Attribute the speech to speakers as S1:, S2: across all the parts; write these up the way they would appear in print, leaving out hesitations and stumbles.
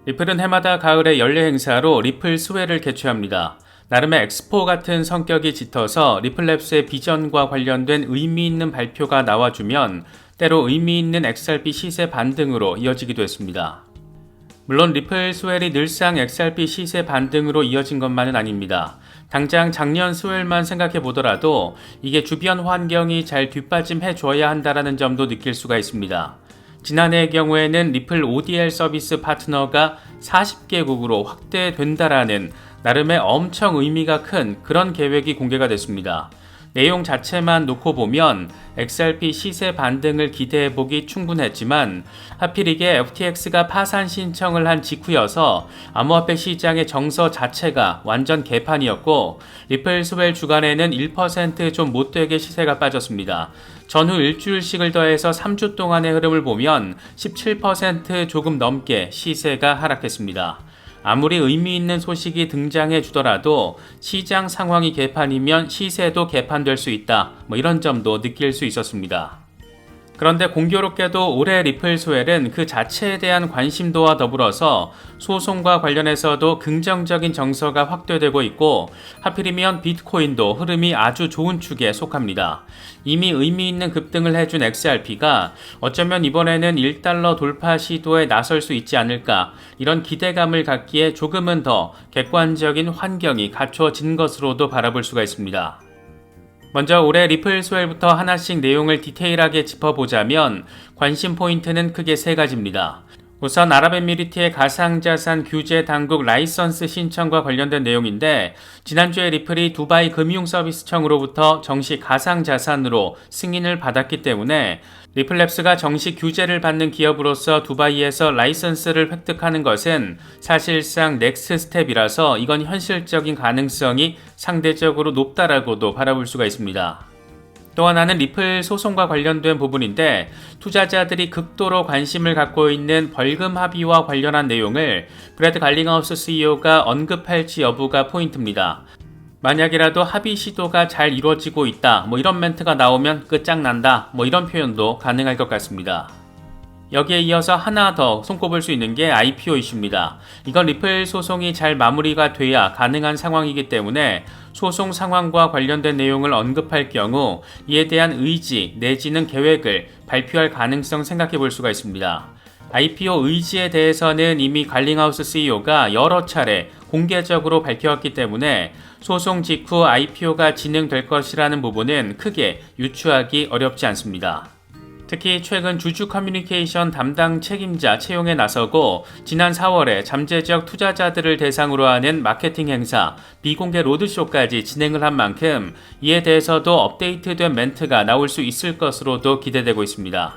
S1: 리플은 해마다 가을에 연례 행사로 리플 스웨를 개최합니다. 나름의 엑스포 같은 성격이 짙어서 리플랩스의 비전과 관련된 의미 있는 발표가 나와주면 때로 의미 있는 XRP 시세 반등으로 이어지기도 했습니다. 물론 리플 스웰이 늘상 XRP 시세 반등으로 이어진 것만은 아닙니다. 당장 작년 스웰만 생각해 보더라도 이게 주변 환경이 잘 뒷받침해 줘야 한다는 점도 느낄 수가 있습니다. 지난해의 경우에는 리플 ODL 서비스 파트너가 40개국으로 확대된다라는 나름의 엄청 의미가 큰 그런 계획이 공개가 됐습니다. 내용 자체만 놓고 보면 XRP 시세 반등을 기대해보기 충분했지만 하필 이게 FTX가 파산 신청을 한 직후여서 암호화폐 시장의 정서 자체가 완전 개판이었고 리플 스웰 주간에는 1% 좀 못되게 시세가 빠졌습니다. 전후 일주일씩을 더해서 3주 동안의 흐름을 보면 17% 조금 넘게 시세가 하락했습니다. 아무리 의미 있는 소식이 등장해 주더라도 시장 상황이 개판이면 시세도 개판될 수 있다. 이런 점도 느낄 수 있었습니다. 그런데 공교롭게도 올해 리플 스웰은 그 자체에 대한 관심도와 더불어서 소송과 관련해서도 긍정적인 정서가 확대되고 있고 하필이면 비트코인도 흐름이 아주 좋은 축에 속합니다. 이미 의미 있는 급등을 해준 XRP가 어쩌면 이번에는 1달러 돌파 시도에 나설 수 있지 않을까 이런 기대감을 갖기에 조금은 더 객관적인 환경이 갖춰진 것으로도 바라볼 수가 있습니다. 먼저 올해 리플 스웰부터 하나씩 내용을 디테일하게 짚어보자면 관심 포인트는 크게 세 가지입니다. 우선 아랍에미리트의 가상자산 규제 당국 라이선스 신청과 관련된 내용인데 지난주에 리플이 두바이 금융서비스청으로부터 정식 가상자산으로 승인을 받았기 때문에 리플랩스가 정식 규제를 받는 기업으로서 두바이에서 라이선스를 획득하는 것은 사실상 넥스트 스텝이라서 이건 현실적인 가능성이 상대적으로 높다라고도 바라볼 수가 있습니다. 또 하나는 리플 소송과 관련된 부분인데 투자자들이 극도로 관심을 갖고 있는 벌금 합의와 관련한 내용을 브래드 갈링하우스 CEO가 언급할지 여부가 포인트입니다. 만약이라도 합의 시도가 잘 이루어지고 있다 이런 멘트가 나오면 끝장난다 이런 표현도 가능할 것 같습니다. 여기에 이어서 하나 더 손꼽을 수 있는 게 IPO 이슈입니다. 이건 리플 소송이 잘 마무리가 돼야 가능한 상황이기 때문에 소송 상황과 관련된 내용을 언급할 경우 이에 대한 의지 내지는 계획을 발표할 가능성 생각해 볼 수가 있습니다. IPO 의지에 대해서는 이미 갈링하우스 CEO가 여러 차례 공개적으로 밝혀왔기 때문에 소송 직후 IPO가 진행될 것이라는 부분은 크게 유추하기 어렵지 않습니다. 특히 최근 주주 커뮤니케이션 담당 책임자 채용에 나서고 지난 4월에 잠재적 투자자들을 대상으로 하는 마케팅 행사, 비공개 로드쇼까지 진행을 한 만큼 이에 대해서도 업데이트된 멘트가 나올 수 있을 것으로도 기대되고 있습니다.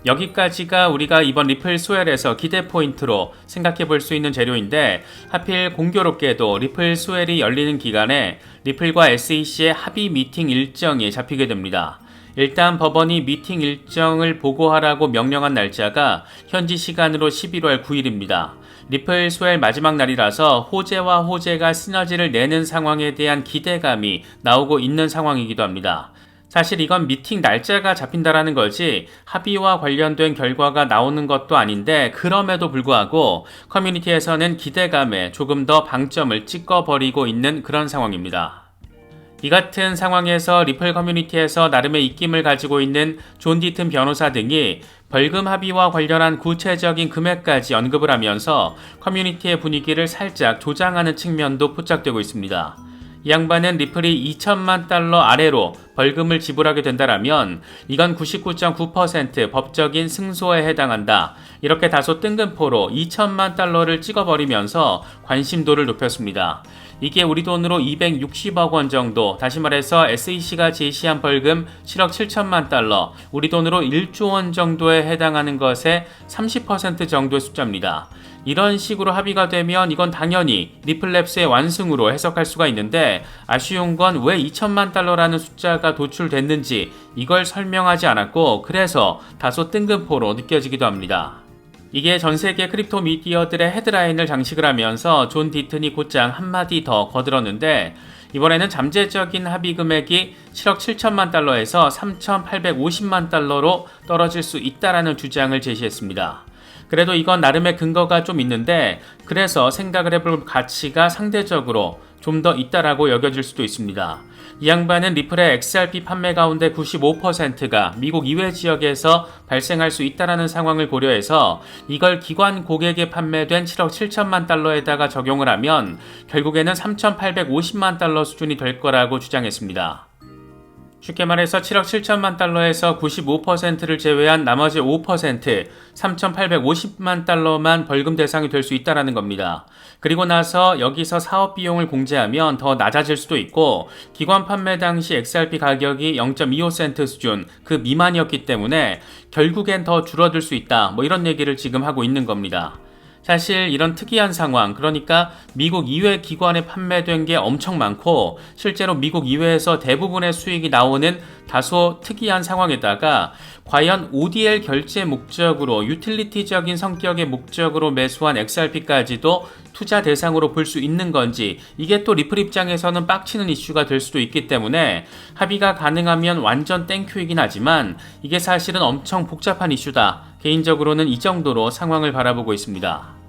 S1: 여기까지가 우리가 이번 리플 스웰에서 기대 포인트로 생각해 볼 수 있는 재료인데 하필 공교롭게도 리플 스웰이 열리는 기간에 리플과 SEC의 합의 미팅 일정이 잡히게 됩니다. 일단 법원이 미팅 일정을 보고하라고 명령한 날짜가 현지 시간으로 11월 9일입니다. 리플 스웰 마지막 날이라서 호재와 호재가 시너지를 내는 상황에 대한 기대감이 나오고 있는 상황이기도 합니다. 사실 이건 미팅 날짜가 잡힌다라는 거지 합의와 관련된 결과가 나오는 것도 아닌데 그럼에도 불구하고 커뮤니티에서는 기대감에 조금 더 방점을 찍어버리고 있는 그런 상황입니다. 이 같은 상황에서 리플 커뮤니티에서 나름의 입김을 가지고 있는 존 디튼 변호사 등이 벌금 합의와 관련한 구체적인 금액까지 언급을 하면서 커뮤니티의 분위기를 살짝 조장하는 측면도 포착되고 있습니다. 이 양반은 리플이 2천만 달러 아래로 벌금을 지불하게 된다라면 이건 99.9% 법적인 승소에 해당한다. 이렇게 다소 뜬금포로 2천만 달러를 찍어버리면서 관심도를 높였습니다. 이게 우리 돈으로 260억 원 정도, 다시 말해서 SEC가 제시한 벌금 7억 7천만 달러, 우리 돈으로 1조 원 정도에 해당하는 것의 30% 정도의 숫자입니다. 이런 식으로 합의가 되면 이건 당연히 리플랩스의 완승으로 해석할 수가 있는데 아쉬운 건 왜 2천만 달러라는 숫자가 도출됐는지 이걸 설명하지 않았고 그래서 다소 뜬금포로 느껴지기도 합니다. 이게 전세계 크립토 미디어들의 헤드라인을 장식을 하면서 존 디튼이 곧장 한마디 더 거들었는데 이번에는 잠재적인 합의 금액이 7억 7천만 달러에서 3,850만 달러로 떨어질 수 있다라는 주장을 제시했습니다. 그래도 이건 나름의 근거가 좀 있는데 그래서 생각을 해볼 가치가 상대적으로 좀 더 있다라고 여겨질 수도 있습니다. 이 양반은 리플의 XRP 판매 가운데 95%가 미국 이외 지역에서 발생할 수 있다는 상황을 고려해서 이걸 기관 고객에 판매된 7억 7천만 달러에다가 적용을 하면 결국에는 3,850만 달러 수준이 될 거라고 주장했습니다. 쉽게 말해서 7억 7천만 달러에서 95%를 제외한 나머지 5%, 3,850만 달러만 벌금 대상이 될 수 있다는 겁니다. 그리고 나서 여기서 사업 비용을 공제하면 더 낮아질 수도 있고 기관 판매 당시 XRP 가격이 0.25센트 수준 그 미만이었기 때문에 결국엔 더 줄어들 수 있다. 이런 얘기를 지금 하고 있는 겁니다. 사실 이런 특이한 상황, 그러니까 미국 이외 기관에 판매된 게 엄청 많고 실제로 미국 이외에서 대부분의 수익이 나오는 다소 특이한 상황에다가 과연 ODL 결제 목적으로 유틸리티적인 성격의 목적으로 매수한 XRP까지도 투자 대상으로 볼 수 있는 건지 이게 또 리플 입장에서는 빡치는 이슈가 될 수도 있기 때문에 합의가 가능하면 완전 땡큐이긴 하지만 이게 사실은 엄청 복잡한 이슈다. 개인적으로는 이 정도로 상황을 바라보고 있습니다.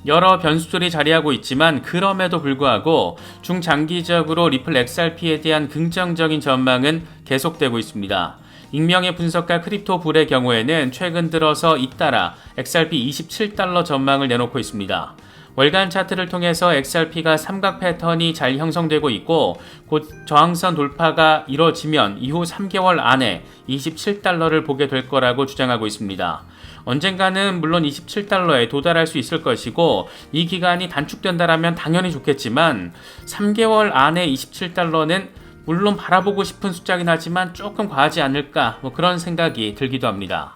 S1: 여러 변수들이 자리하고 있지만 그럼에도 불구하고 중장기적으로 리플 XRP에 대한 긍정적인 전망은 계속되고 있습니다. 익명의 분석가 크립토불의 경우에는 최근 들어서 잇따라 XRP 27달러 전망을 내놓고 있습니다. 월간 차트를 통해서 XRP가 삼각 패턴이 잘 형성되고 있고 곧 저항선 돌파가 이뤄지면 이후 3개월 안에 27달러를 보게 될 거라고 주장하고 있습니다. 언젠가는 물론 27달러에 도달할 수 있을 것이고 이 기간이 단축된다라면 당연히 좋겠지만 3개월 안에 27달러는 물론 바라보고 싶은 숫자긴 하지만 조금 과하지 않을까 그런 생각이 들기도 합니다.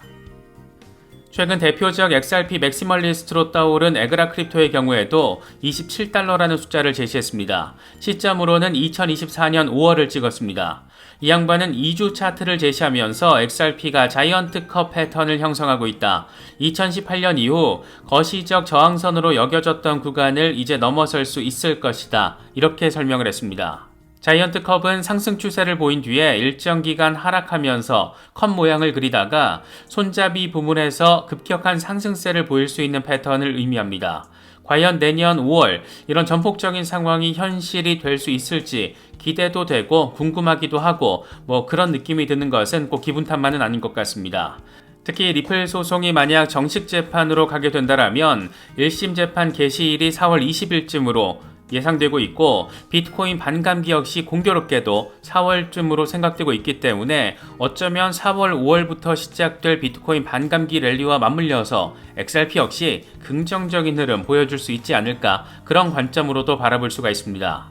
S1: 최근 대표적 XRP 맥시멀리스트로 떠오른 에그라 크립토의 경우에도 27달러라는 숫자를 제시했습니다. 시점으로는 2024년 5월을 찍었습니다. 이 양반은 2주 차트를 제시하면서 XRP가 자이언트 컵 패턴을 형성하고 있다. 2018년 이후 거시적 저항선으로 여겨졌던 구간을 이제 넘어설 수 있을 것이다. 이렇게 설명을 했습니다. 자이언트 컵은 상승 추세를 보인 뒤에 일정 기간 하락하면서 컵 모양을 그리다가 손잡이 부분에서 급격한 상승세를 보일 수 있는 패턴을 의미합니다. 과연 내년 5월 이런 전폭적인 상황이 현실이 될 수 있을지 기대도 되고 궁금하기도 하고 그런 느낌이 드는 것은 꼭 기분 탓만은 아닌 것 같습니다. 특히 리플 소송이 만약 정식 재판으로 가게 된다면 1심 재판 개시일이 4월 20일쯤으로 예상되고 있고 비트코인 반감기 역시 공교롭게도 4월쯤으로 생각되고 있기 때문에 어쩌면 4월 5월부터 시작될 비트코인 반감기 랠리와 맞물려서 XRP 역시 긍정적인 흐름 보여줄 수 있지 않을까 그런 관점으로도 바라볼 수가 있습니다.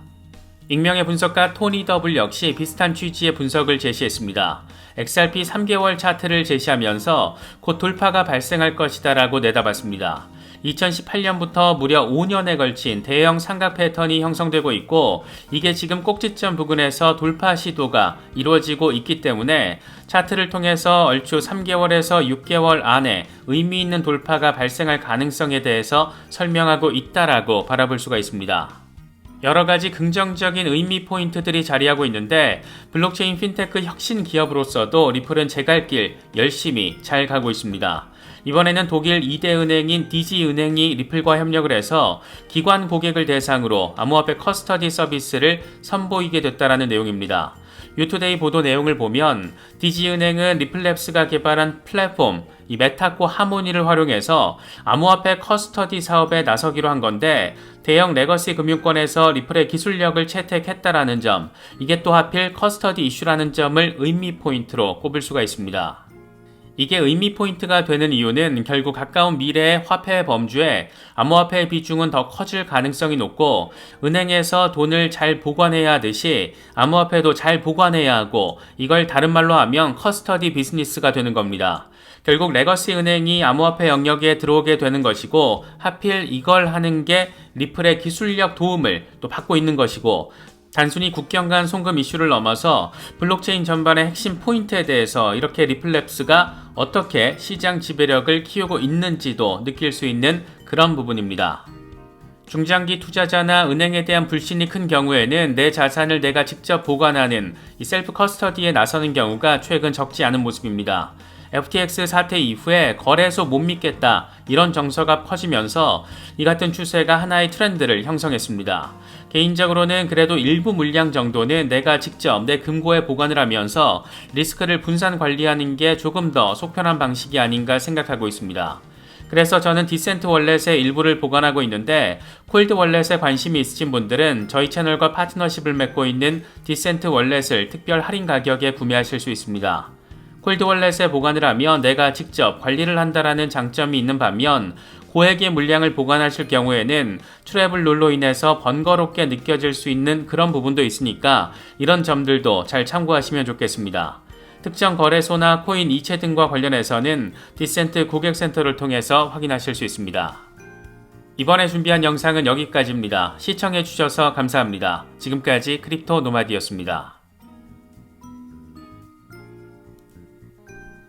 S1: 익명의 분석가 토니 더블 역시 비슷한 취지의 분석을 제시했습니다. XRP 3개월 차트를 제시하면서 곧 돌파가 발생할 것이다 라고 내다봤습니다. 2018년부터 무려 5년에 걸친 대형 삼각 패턴이 형성되고 있고 이게 지금 꼭지점 부근에서 돌파 시도가 이루어지고 있기 때문에 차트를 통해서 얼추 3개월에서 6개월 안에 의미 있는 돌파가 발생할 가능성에 대해서 설명하고 있다라고 바라볼 수가 있습니다. 여러가지 긍정적인 의미 포인트들이 자리하고 있는데 블록체인 핀테크 혁신 기업으로서도 리플은 제 갈 길 열심히 잘 가고 있습니다. 이번에는 독일 2대 은행인 DZ은행이 리플과 협력을 해서 기관 고객을 대상으로 암호화폐 커스터디 서비스를 선보이게 됐다는 내용입니다. 유투데이 보도 내용을 보면 DZ은행은 리플랩스가 개발한 플랫폼 이 메타코 하모니를 활용해서 암호화폐 커스터디 사업에 나서기로 한 건데 대형 레거시 금융권에서 리플의 기술력을 채택했다라는 점, 이게 또 하필 커스터디 이슈라는 점을 의미 포인트로 꼽을 수가 있습니다. 이게 의미 포인트가 되는 이유는 결국 가까운 미래의 화폐 범주에 암호화폐의 비중은 더 커질 가능성이 높고 은행에서 돈을 잘 보관해야 하듯이 암호화폐도 잘 보관해야 하고 이걸 다른 말로 하면 커스터디 비즈니스가 되는 겁니다. 결국 레거시 은행이 암호화폐 영역에 들어오게 되는 것이고 하필 이걸 하는 게 리플의 기술력 도움을 또 받고 있는 것이고 단순히 국경 간 송금 이슈를 넘어서 블록체인 전반의 핵심 포인트에 대해서 이렇게 리플랩스가 어떻게 시장 지배력을 키우고 있는지도 느낄 수 있는 그런 부분입니다. 중장기 투자자나 은행에 대한 불신이 큰 경우에는 내 자산을 내가 직접 보관하는 이 셀프 커스터디에 나서는 경우가 최근 적지 않은 모습입니다. FTX 사태 이후에 거래소 못 믿겠다 이런 정서가 퍼지면서 이 같은 추세가 하나의 트렌드를 형성했습니다. 개인적으로는 그래도 일부 물량 정도는 내가 직접 내 금고에 보관을 하면서 리스크를 분산 관리하는 게 조금 더 속편한 방식이 아닌가 생각하고 있습니다. 그래서 저는 디센트 월렛의 일부를 보관하고 있는데 콜드 월렛에 관심이 있으신 분들은 저희 채널과 파트너십을 맺고 있는 디센트 월렛을 특별 할인 가격에 구매하실 수 있습니다. 콜드 월렛에 보관을 하면 내가 직접 관리를 한다라는 장점이 있는 반면 고액의 물량을 보관하실 경우에는 트래블 룰로 인해서 번거롭게 느껴질 수 있는 그런 부분도 있으니까 이런 점들도 잘 참고하시면 좋겠습니다. 특정 거래소나 코인 이체 등과 관련해서는 디센트 고객센터를 통해서 확인하실 수 있습니다. 이번에 준비한 영상은 여기까지입니다. 시청해주셔서 감사합니다. 지금까지 크립토 노마디였습니다.